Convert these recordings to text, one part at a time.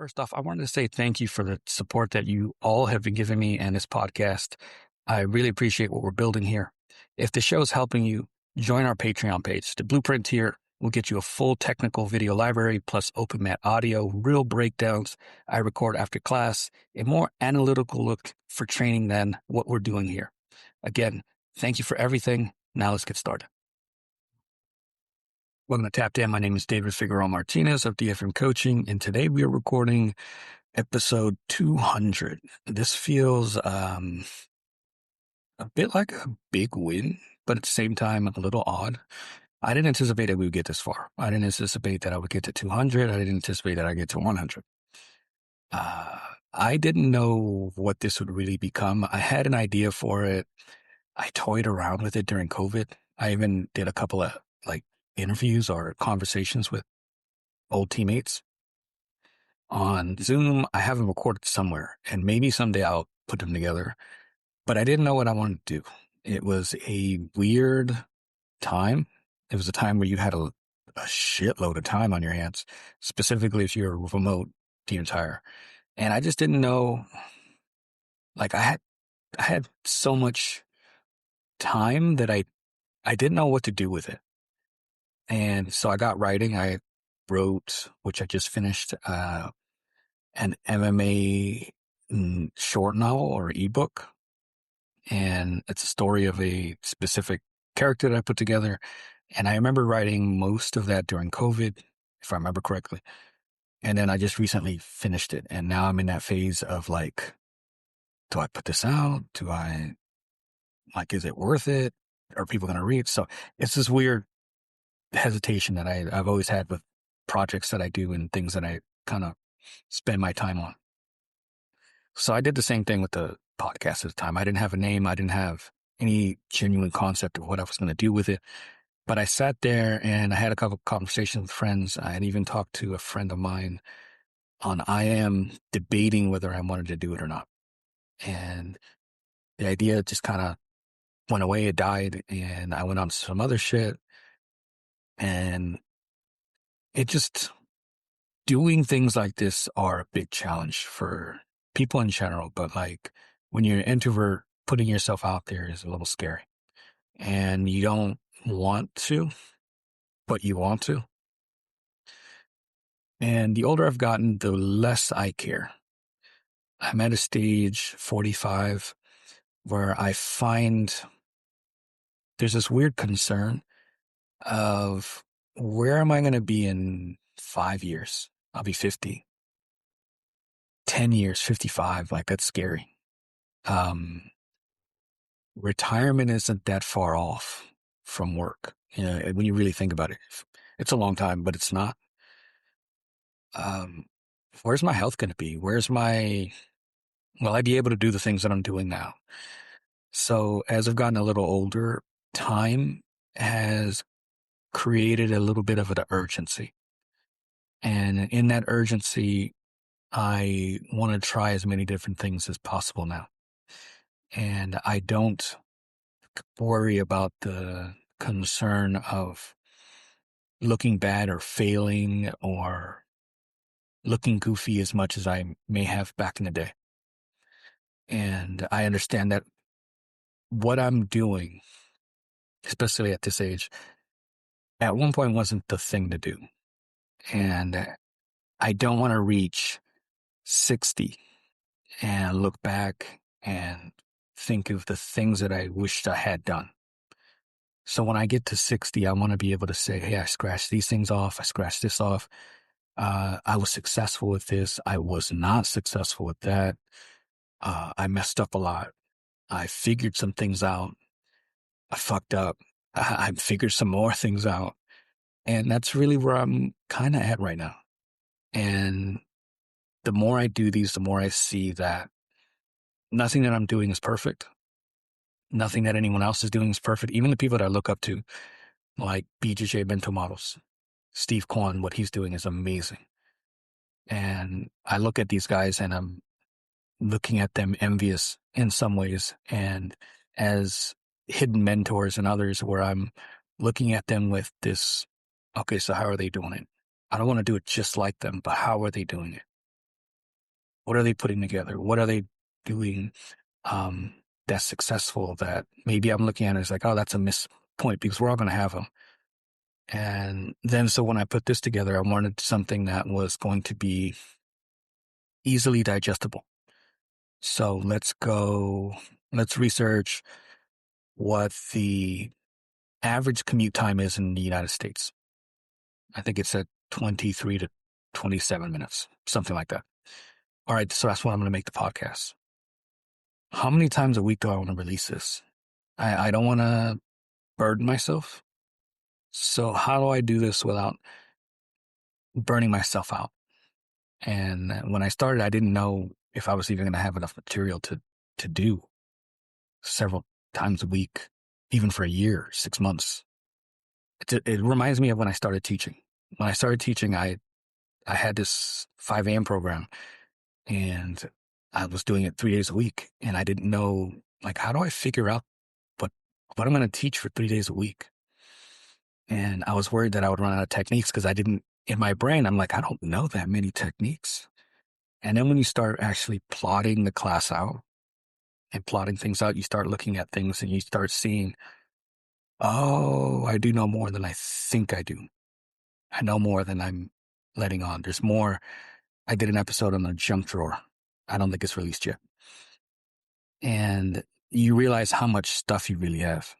First off, I wanted to say thank you for the support that you all have been giving me and this podcast. I really appreciate what we're building here. If the show is helping you, join our Patreon page. The blueprint here will get you a full technical video library plus open mat audio, real breakdowns I record after class, a more analytical look for training than what we're doing here. Again, thank you for everything. Now let's get started. Welcome to Tap In. My name is David Figueroa-Martinez of DFM Coaching, and today we are recording episode 200. This feels a bit like a big win, but at the same time, a little odd. I didn't anticipate that we would get this far. I didn't anticipate that I would get to 200. I didn't anticipate that I'd get to 100. I didn't know what this would really become. I had an idea for it. I toyed around with it during COVID. I even did a couple of interviews or conversations with old teammates on Zoom. I have them recorded somewhere, and maybe someday I'll put them together, but I didn't know what I wanted to do. It was a weird time. It was a time where you had a shitload of time on your hands, specifically if you're remote the entire. And I just didn't know, I had so much time that I didn't know what to do with it. And so I got writing. I wrote, which I just finished, an MMA short novel or ebook. And it's a story of a specific character that I put together. And I remember writing most of that during COVID, if I remember correctly. And then I just recently finished it. And now I'm in that phase of do I put this out? Is it worth it? Are people going to read? So it's this weird hesitation that I've always had with projects that I do and things that I kind of spend my time on. So I did the same thing with the podcast at the time. I didn't have a name. I didn't have any genuine concept of what I was going to do with it. But I sat there and I had a couple of conversations with friends. I had even talked to a friend of mine on IM debating whether I wanted to do it or not. And the idea just kind of went away. It died. And I went on to some other shit. And doing things like this are a big challenge for people in general. But when you're an introvert, putting yourself out there is a little scary. And you don't want to, but you want to. And the older I've gotten, the less I care. I'm at a stage 45 where I find there's this weird concern of where am I going to be in 5 years? I'll be 50. 10 years, 55. That's scary. Retirement isn't that far off from work. When you really think about it, it's a long time, but it's not. Where's my health going to be? Will I be able to do the things that I'm doing now? So as I've gotten a little older, time has created a little bit of an urgency. And in that urgency, I want to try as many different things as possible now. And I don't worry about the concern of looking bad or failing or looking goofy as much as I may have back in the day. And I understand that what I'm doing, especially at this age, at one point wasn't the thing to do. And I don't want to reach 60 and look back and think of the things that I wished I had done. So when I get to 60, I want to be able to say, hey, I scratched these things off. I scratched this off. I was successful with this. I was not successful with that. I messed up a lot. I figured some things out. I fucked up. I figured some more things out. And that's really where I'm kind of at right now. And the more I do these, the more I see that nothing that I'm doing is perfect. Nothing that anyone else is doing is perfect. Even the people that I look up to, like BJJ mental models, Steve Kwan, what he's doing is amazing. And I look at these guys and I'm looking at them envious in some ways, and as hidden mentors and others where I'm looking at them with this, okay, so how are they doing it? I don't want to do it just like them, but how are they doing it? What are they putting together? What are they doing um, that's successful that maybe I'm looking at it as like, oh, that's a miss point because we're all going to have them. And then so when I put this together, I wanted something that was going to be easily digestible. So let's research what the average commute time is in the United States. I think it's at 23 to 27 minutes, something like that. All right, so that's what I'm going to make the podcast. How many times a week do I want to release this? I don't want to burden myself. So how do I do this without burning myself out? And when I started, I didn't know if I was even going to have enough material to do several times a week, even for a year, 6 months. It reminds me of when I started teaching. When I started teaching, I had this 5 a.m. program and I was doing it 3 days a week. And I didn't know, like, how do I figure out what, what I'm going to teach for 3 days a week? And I was worried that I would run out of techniques because in my brain, I'm like, I don't know that many techniques. And then when you start actually plotting the class out and plotting things out, you start looking at things and you start seeing, oh, I do know more than I think I do. I know more than I'm letting on. There's more. I did an episode on the junk drawer. I don't think it's released yet. And you realize how much stuff you really have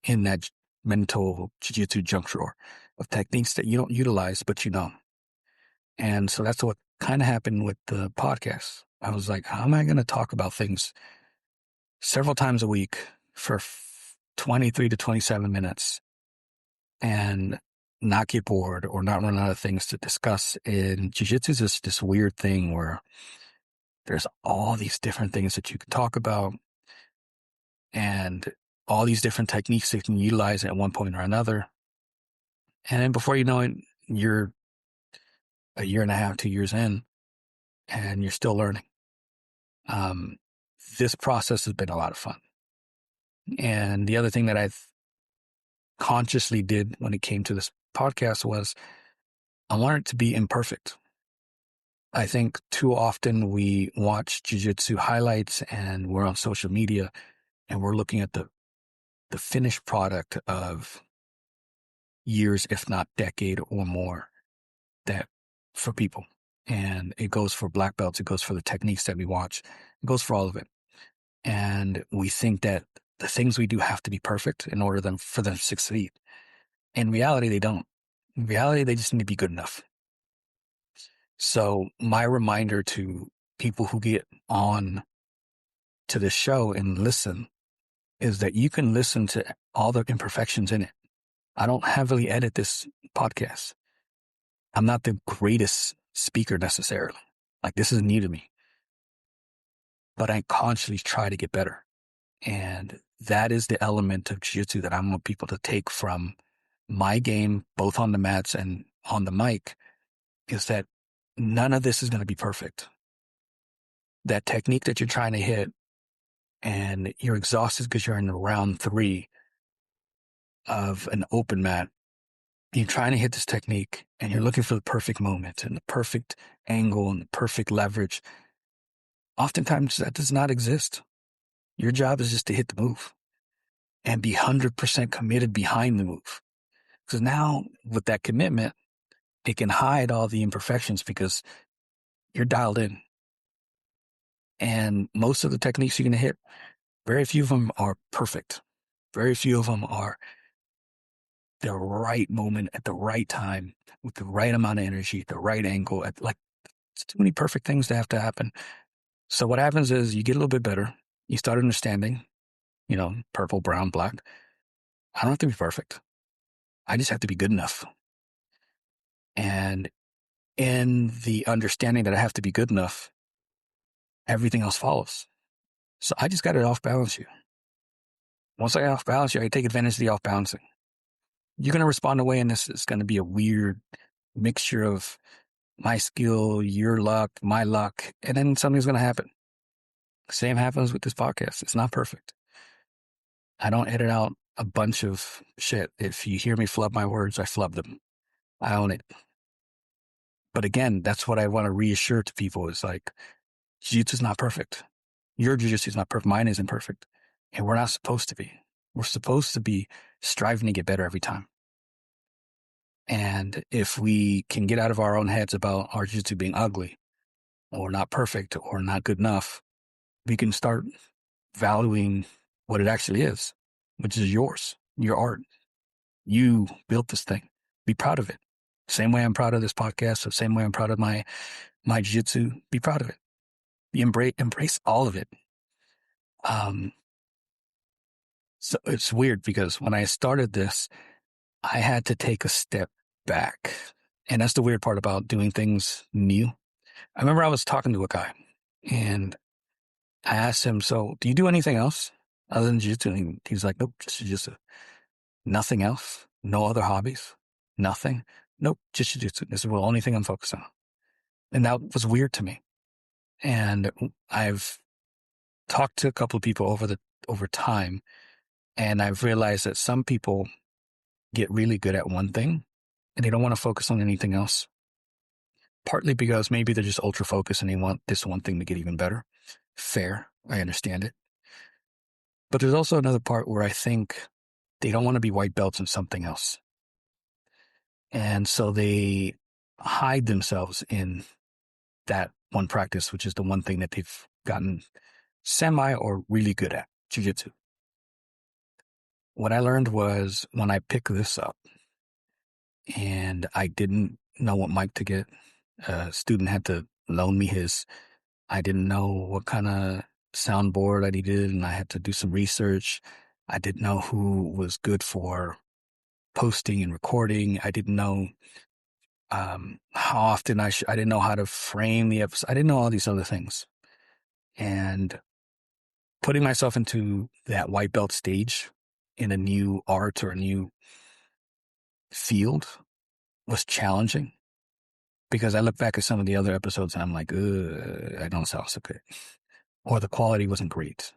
in that mental jiu-jitsu junk drawer of techniques that you don't utilize, but you know. And so that's what kind of happened with the podcast. I was like, how am I going to talk about things several times a week for 23 to 27 minutes and not get bored or not run out of things to discuss? And jiu-jitsu is just this weird thing where there's all these different things that you can talk about and all these different techniques that you can utilize at one point or another. And then before you know it, you're a year and a half, 2 years in, and you're still learning. This process has been a lot of fun. And the other thing that I consciously did when it came to this podcast was I wanted it to be imperfect. I think too often we watch jiu-jitsu highlights and we're on social media and we're looking at the finished product of years, if not decade or more, that for people. And it goes for black belts. It goes for the techniques that we watch. It goes for all of it. And we think that the things we do have to be perfect in order for them to succeed. In reality, they don't. In reality, they just need to be good enough. So my reminder to people who get on to the show and listen is that you can listen to all the imperfections in it. I don't heavily edit this podcast. I'm not the greatest speaker necessarily. Like, this is new to me, but I consciously try to get better. And that is the element of jiu-jitsu that I want people to take from my game, both on the mats and on the mic, is that none of this is going to be perfect. That technique that you're trying to hit and you're exhausted because you're in round 3 of an open mat, you're trying to hit this technique and you're looking for the perfect moment and the perfect angle and the perfect leverage. Oftentimes that does not exist. Your job is just to hit the move and be 100% committed behind the move. Because now with that commitment, it can hide all the imperfections because you're dialed in. And most of the techniques you're going to hit, very few of them are perfect. Very few of them are the right moment at the right time with the right amount of energy, the right angle. It's too many perfect things to have to happen. So what happens is you get a little bit better. You start understanding, purple, brown, black. I don't have to be perfect. I just have to be good enough. And in the understanding that I have to be good enough, everything else follows. So I just got to off balance you. Once I off balance you, I take advantage of the off balancing. You're going to respond away, and this is going to be a weird mixture of my skill, your luck, my luck, and then something's going to happen. Same happens with this podcast. It's not perfect. I don't edit out a bunch of shit. If you hear me flub my words, I flub them. I own it. But again, that's what I want to reassure to people is like, Jiu-Jitsu is not perfect. Your Jiu-Jitsu is not perfect. Mine isn't perfect. And we're not supposed to be. We're supposed to be striving to get better every time. And if we can get out of our own heads about our Jiu-Jitsu being ugly or not perfect or not good enough, we can start valuing what it actually is, which is yours, your art. You built this thing. Be proud of it. Same way I'm proud of this podcast, the same way I'm proud of my jiu-jitsu. Be proud of it. Embrace all of it. Um, so it's weird because when I started this, I had to take a step back. And that's the weird part about doing things new. I remember I was talking to a guy and I asked him, so do you do anything else other than jiu-jitsu? And he's like, nope, just jiu-jitsu. Nothing else. No other hobbies. Nothing. Nope, just jiu-jitsu. This is the only thing I'm focused on. And that was weird to me. And I've talked to a couple of people over time, and I've realized that some people get really good at one thing and they don't want to focus on anything else. Partly because maybe they're just ultra focused and they want this one thing to get even better. Fair. I understand it. But there's also another part where I think they don't want to be white belts in something else. And so they hide themselves in that one practice, which is the one thing that they've gotten semi or really good at, jiu-jitsu. What I learned was when I picked this up and I didn't know what mic to get, a student had to loan me his. I didn't know what kind of soundboard I needed, and I had to do some research. I didn't know who was good for posting and recording. I didn't know how often I didn't know how to frame the episode. I didn't know all these other things. And putting myself into that white belt stage in a new art or a new field was challenging because I look back at some of the other episodes and I'm like, I don't sound so good. Or the quality wasn't great.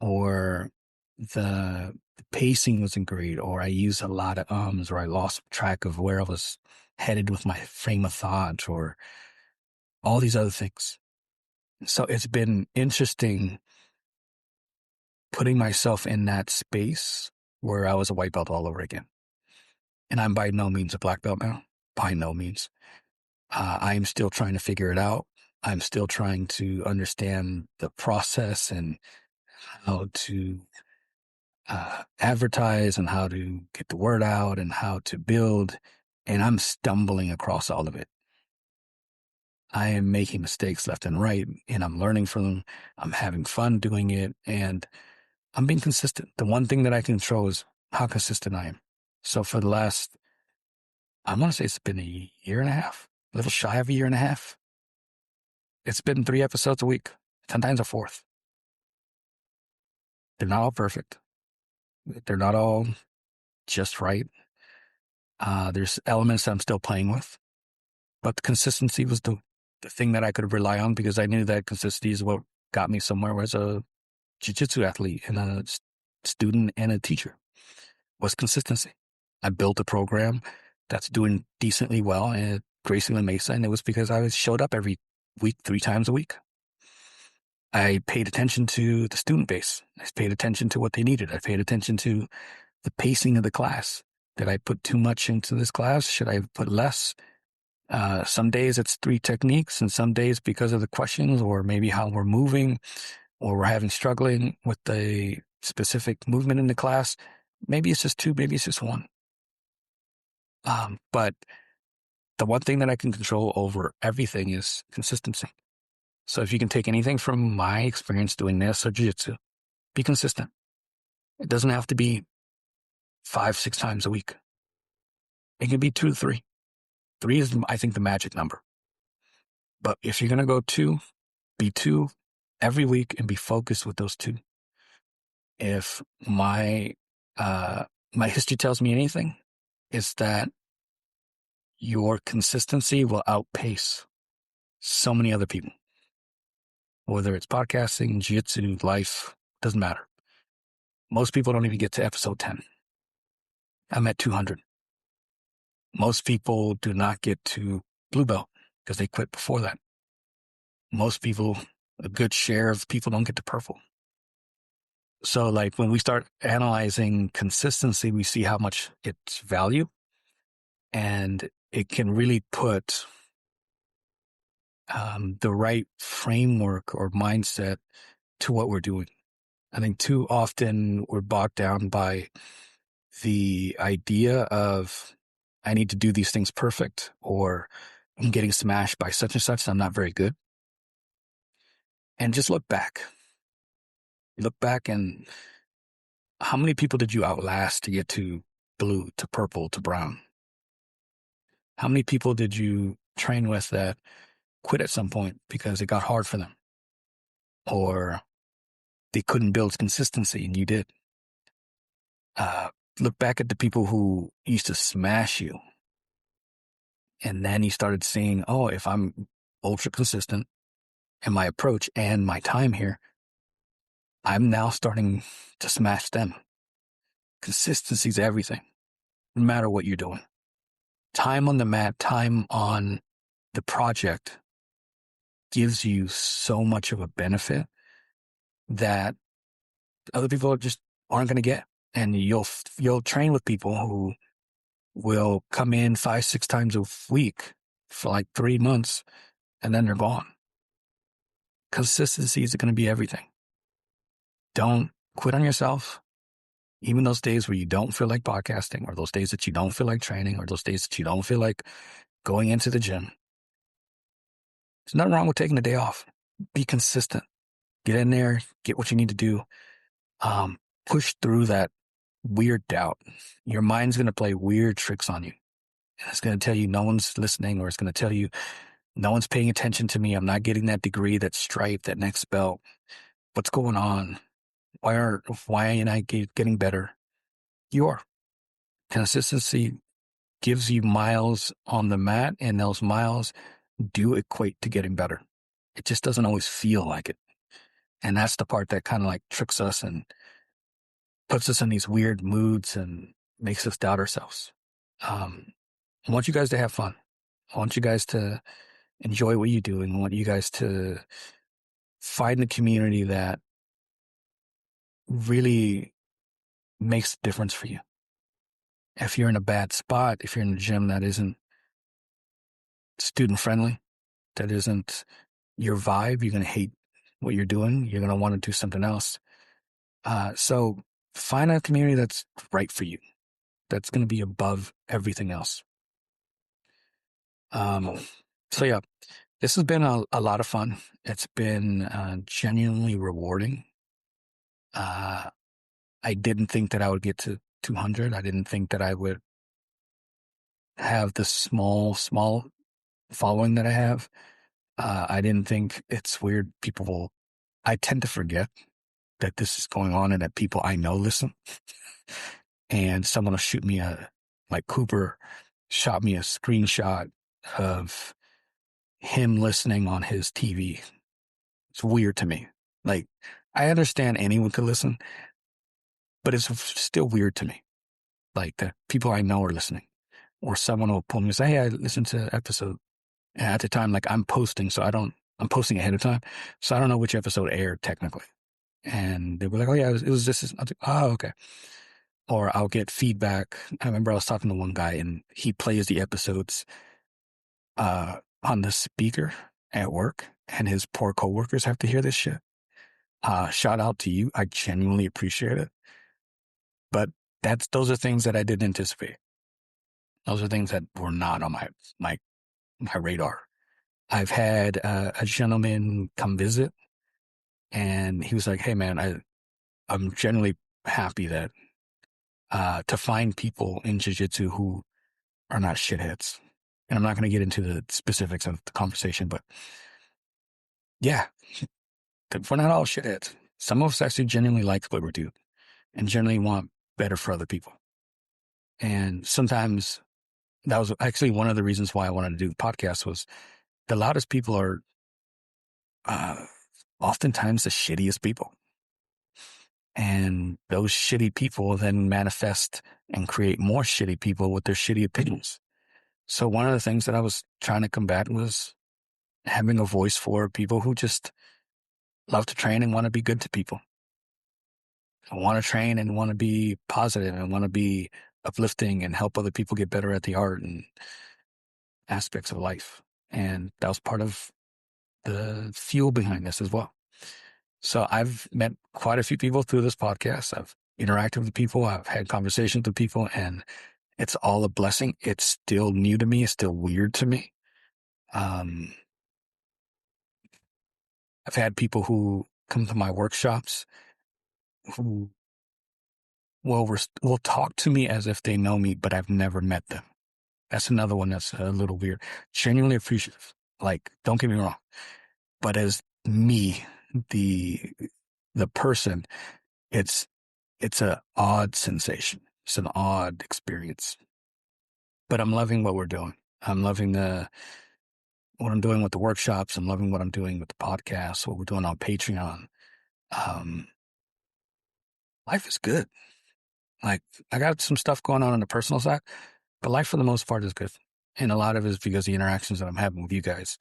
Or the pacing wasn't great. Or I used a lot of ums, or I lost track of where I was headed with my frame of thought, or all these other things. So it's been interesting putting myself in that space where I was a white belt all over again. And I'm by no means a black belt now. By no means. I'm still trying to figure it out. I'm still trying to understand the process and how to advertise and how to get the word out and how to build. And I'm stumbling across all of it. I am making mistakes left and right, and I'm learning from them. I'm having fun doing it, and I'm being consistent. The one thing that I can control is how consistent I am. So for the last, I'm going to say it's been a year and a half, a little shy of a year and a half. It's been 3 episodes a week, sometimes a fourth. They're not all perfect. They're not all just right. There's elements that I'm still playing with, but the consistency was the thing that I could rely on because I knew that consistency is what got me somewhere as a jiu-jitsu athlete and a student and a teacher was consistency. I built a program that's doing decently well at Gracie Mesa, and it was because I showed up every week, 3 times a week. I paid attention to the student base. I paid attention to what they needed. I paid attention to the pacing of the class. Did I put too much into this class? Should I put less? Some days it's 3 techniques, and some days because of the questions or maybe how we're moving or we're having struggling with the specific movement in the class, maybe it's just 2, maybe it's just 1. But the one thing that I can control over everything is consistency. So if you can take anything from my experience doing this or jiu-jitsu, be consistent. It doesn't have to be 5, 6 times a week. It can be 2 to 3. 3 is, I think, the magic number. But if you're going to go 2, be 2 every week and be focused with those 2. If my history tells me anything, it's that your consistency will outpace so many other people. Whether it's podcasting, jiu-jitsu, life, doesn't matter. Most people don't even get to episode 10. I'm at 200. Most people do not get to blue belt because they quit before that. Most people a good share of people don't get to purple. So like when we start analyzing consistency, we see how much it's value, and it can really put the right framework or mindset to what we're doing. I think too often we're bogged down by the idea of I need to do these things perfect, or I'm getting smashed by such and such, so I'm not very good. And just look back. Look back, and how many people did you outlast to get to blue, to purple, to brown? How many people did you train with that quit at some point because it got hard for them, or they couldn't build consistency and you did? Uh, Look back at the people who used to smash you. And then you started seeing, oh, if I'm ultra consistent in my approach and my time here, I'm now starting to smash them. Consistency is everything, no matter what you're doing. Time on the mat, time on the project gives you so much of a benefit that other people just aren't going to get. And you'll train with people who will come in 5-6 times a week for like 3 months, and then they're gone. Consistency is going to be everything. Don't quit on yourself. Even those days where you don't feel like podcasting, or those days that you don't feel like training, or those days that you don't feel like going into the gym. There's nothing wrong with taking a day off. Be consistent. Get in there, get what you need to do. Push through that weird doubt. Your mind's going to play weird tricks on you. And it's going to tell you no one's listening, or it's going to tell you no one's paying attention to me. I'm not getting that degree, that stripe, that next belt. What's going on? Why ain't I getting better? You are. Consistency gives you miles on the mat, and those miles do equate to getting better. It just doesn't always feel like it. And that's the part that kind of like tricks us and puts us in these weird moods and makes us doubt ourselves. I want you guys to have fun. I want you guys to enjoy what you're doing. I want you guys to find the community that really makes a difference for you. If you're in a bad spot, if you're in a gym that isn't student friendly, that isn't your vibe, you're going to hate what you're doing. You're going to want to do something else. So find a community that's right for you, that's going to be above everything else. So yeah, this has been a lot of fun. It's been genuinely rewarding. I didn't think that I would get to 200. I didn't think that I would have the small following that I have. I didn't think, it's weird. I tend to forget that this is going on and that people I know listen. And someone will shoot me like Cooper shot me a screenshot of him listening on his TV. It's weird to me. Like, I understand anyone could listen, but it's still weird to me. Like, that people I know are listening. Or someone will pull me and say, hey, I listened to the episode. And at the time, like, I'm posting ahead of time. So I don't know which episode aired technically. And they were like, oh yeah, it was this. I was like, oh, okay. Or I'll get feedback. I remember I was talking to one guy and he plays the episodes on the speaker at work, and his poor coworkers have to hear this shit. Shout out to you. I genuinely appreciate it. But those are things that I didn't anticipate. Those are things that were not on my radar. I've had a gentleman come visit, and he was like, hey man, I'm generally happy that to find people in jiu-jitsu who are not shitheads. And I'm not going to get into the specifics of the conversation, but yeah, we're not all shitheads. Some of us actually genuinely like what we do and generally want better for other people. And sometimes that was actually one of the reasons why I wanted to do the podcast. Was the loudest people are oftentimes the shittiest people. And those shitty people then manifest and create more shitty people with their shitty opinions. So one of the things that I was trying to combat was having a voice for people who just love to train and want to be good to people. I want to train and want to be positive and want to be uplifting and help other people get better at the art and aspects of life. And that was part of the fuel behind this as well. So I've met quite a few people through this podcast. I've interacted with people. I've had conversations with people, and it's all a blessing. It's still new to me. It's still weird to me. I've had people who come to my workshops who will talk to me as if they know me, but I've never met them. That's another one that's a little weird. Genuinely appreciative. Like, don't get me wrong. But as me, the person, it's a odd sensation. It's an odd experience. But I'm loving what we're doing. I'm loving what I'm doing with the workshops. I'm loving what I'm doing with the podcast, what we're doing on Patreon. Life is good. Like, I got some stuff going on the personal side, but life for the most part is good. And a lot of it is because of the interactions that I'm having with you guys,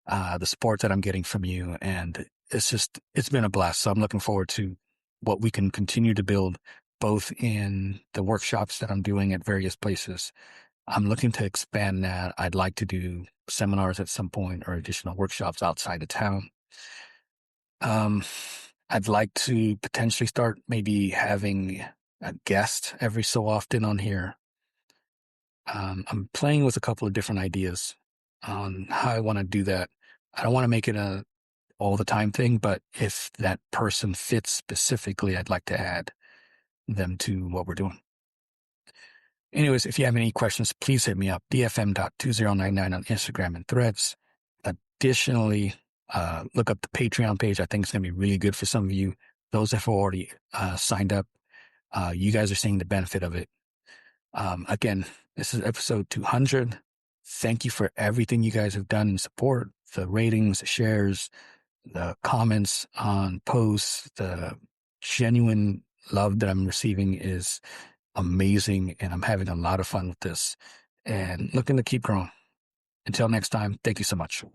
the support that I'm getting from you. And it's been a blast. So I'm looking forward to what we can continue to build, both in the workshops that I'm doing at various places. I'm looking to expand that. I'd like to do seminars at some point or additional workshops outside of town. I'd like to potentially start maybe having a guest every so often on here. I'm playing with a couple of different ideas on how I want to do that. I don't want to make it a all the time thing, but if that person fits specifically, I'd like to add them to what we're doing. Anyways, if you have any questions, please hit me up, dfm.2099 on Instagram and Threads. Additionally, look up the Patreon page. I think it's going to be really good for some of you. Those that have already signed up, you guys are seeing the benefit of it. Again, this is episode 200. Thank you for everything you guys have done in support, the ratings, the shares, the comments on posts, the genuine love that I'm receiving is amazing, and I'm having a lot of fun with this and looking to keep growing. Until next time, thank you so much.